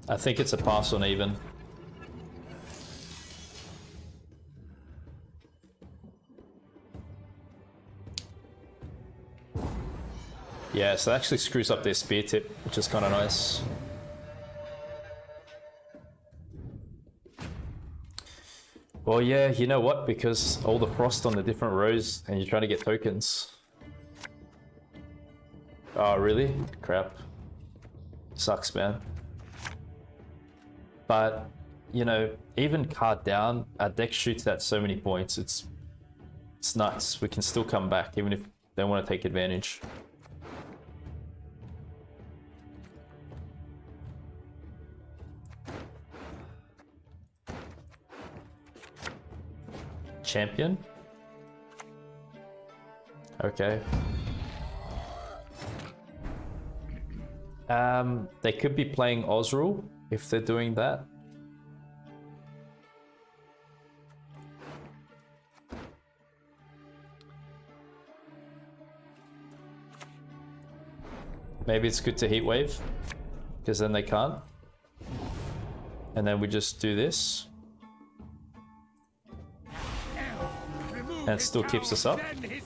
I think it's a pass on even. Yeah, so it actually screws up their spear tip, which is kind of nice. Well, yeah, you know what? Because all the frost on the different rows and you're trying to get tokens. Oh, really? Crap. Sucks, man. But, you know, even card down, our deck shoots at so many points. It's nuts. We can still come back, even if they want to take advantage. Champion? Okay. They could be playing Osrul if they're doing that. Maybe it's good to heat wave, because then they can't. And then we just do this. And it still keeps us up. Then his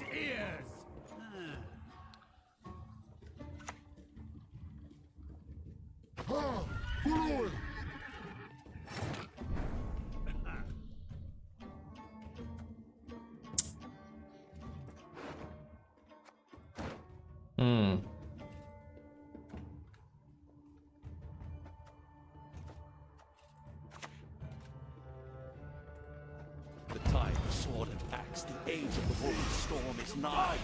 The time of sword and axe, the age of the rolling storm is nigh.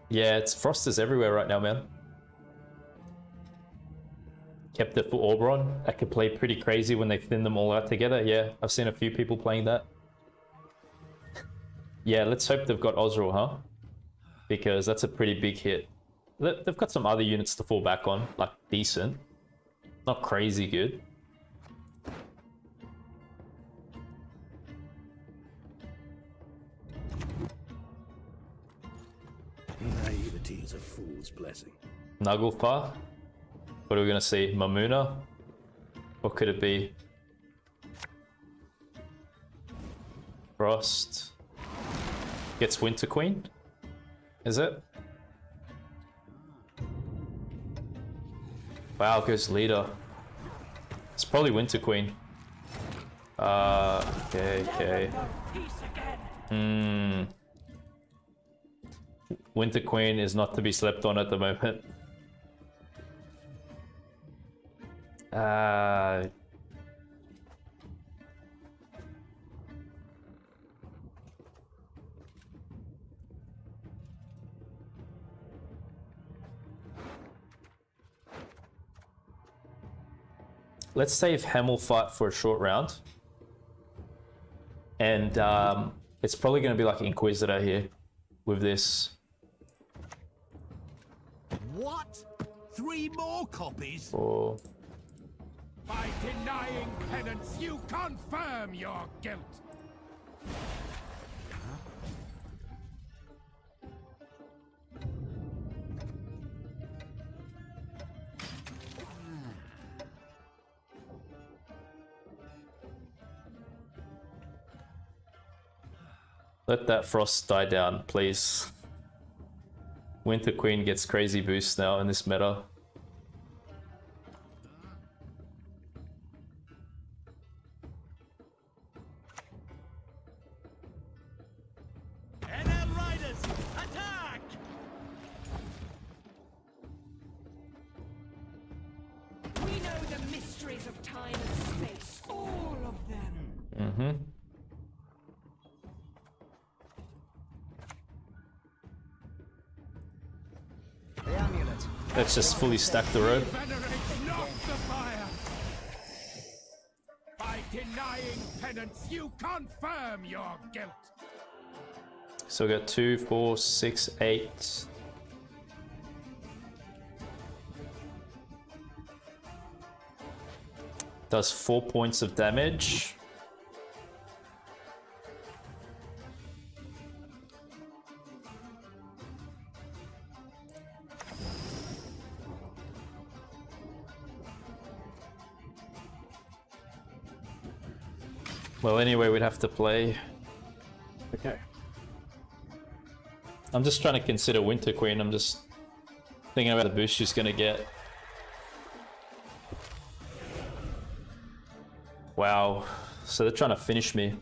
Yeah, it's Frosters everywhere right now, man. Kept it for Oberon. That could play pretty crazy when they thin them all out together. Yeah, I've seen a few people playing that. Yeah, let's hope they've got Osriel, huh? Because that's a pretty big hit. They've got some other units to fall back on, like decent. Not crazy good. Naivety is a fool's blessing. Naglfar. What are we gonna see? Mamuna? What could it be? Frost. Gets Winter Queen? Is it? Wow, goes leader. It's probably Winter Queen. Okay. Winter Queen is not to be slept on at the moment. Let's save Hammelfight for a short round. And it's probably going to be like Inquisitor here with this. What? 3 more copies? Or... By denying penance, you confirm your guilt. Let that Frost die down, please. Winter Queen gets crazy boost now in this meta. NL Riders, attack! We know the mysteries of time and space, all of them. Mm-hmm. The amulet. Let's just fully stack the road. Venerate not the fire! By denying penance, you confirm your guilt. So we got 2, 4, 6, 8. Does 4 points of damage. Well, anyway, we'd have to play. Okay. I'm just trying to consider Winter Queen. I'm just thinking about the boost she's gonna get. Wow. So they're trying to finish me.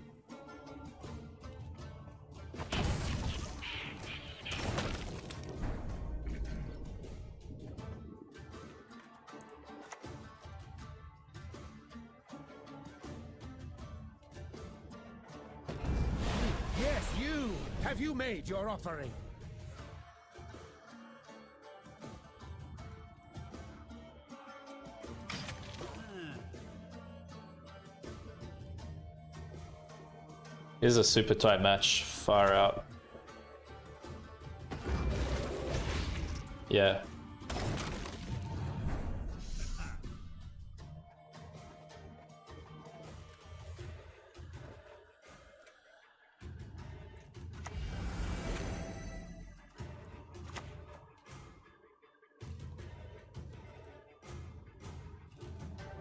Yes, you! Have you made your offering? This is a super tight match. Far out. Yeah.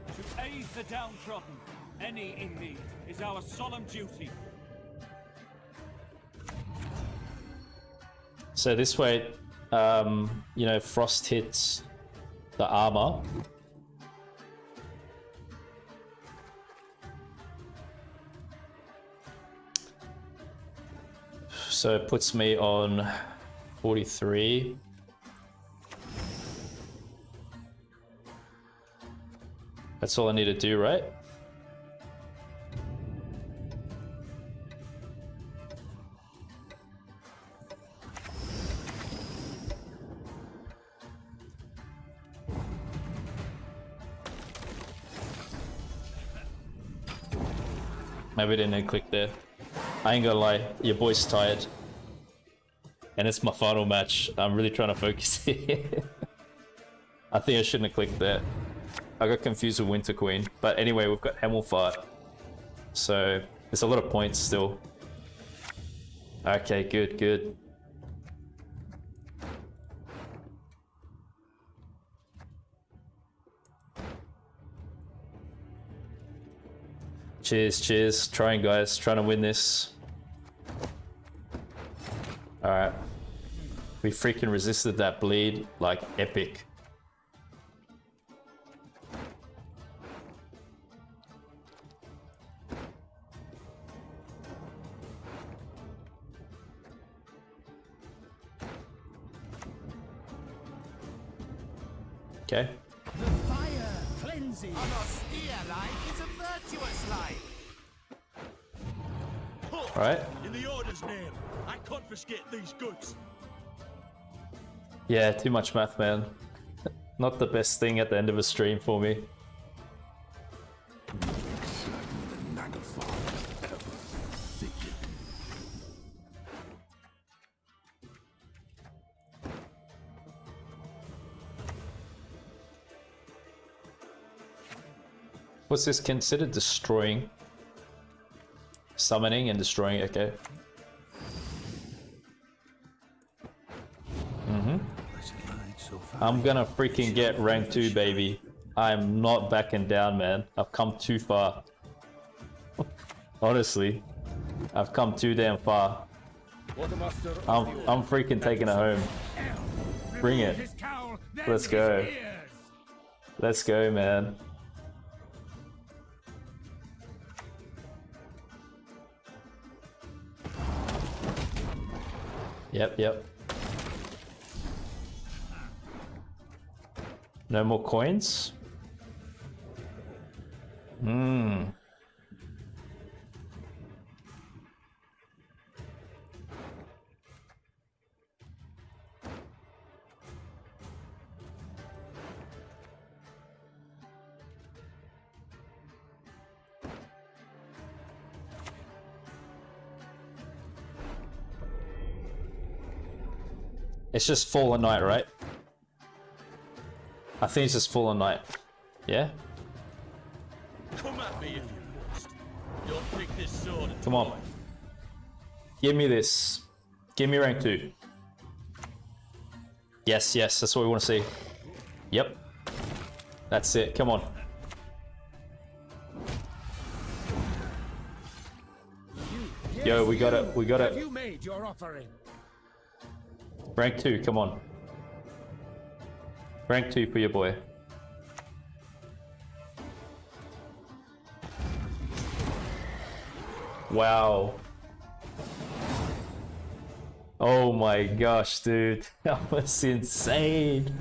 To aid the downtrodden, any in need, is our solemn duty. So this way, you know, Frost hits the armor. So it puts me on 43. That's all I need to do, right? Maybe I didn't click there. I ain't gonna lie, your boy's tired. And it's my final match. I'm really trying to focus here. I think I shouldn't have clicked there. I got confused with Winter Queen. But anyway, we've got Hemmelfart. So there's a lot of points still. Okay, good, good. Cheers, cheers. Trying, guys. Trying to win this. Alright. We freaking resisted that bleed like epic. Okay. The fire cleanses. An austere life is a virtuous life. Alright. In the Order's name, I confiscate these goods. Yeah, too much math, man. Not the best thing at the end of a stream for me. What's this considered? Destroying. Summoning and destroying, okay. I'm gonna freaking get rank 2, baby. I'm not backing down, man. I've come too far. Honestly, I've come too damn far. I'm freaking taking it home. Bring it. Let's go. Let's go, man. Yep, yep. No more coins? Hmm. It's just Fallen Knight, right? I think it's just Fallen Knight. Yeah? Come at me if you must. Don't pick this sword. Come on. Give me this. Give me rank 2. Yes, yes, that's what we want to see. Yep. That's it. Come on. Yo, we got it. We got it. You made your offering. Rank 2, come on. Rank 2 for your boy. Wow. Oh my gosh, dude. That was insane.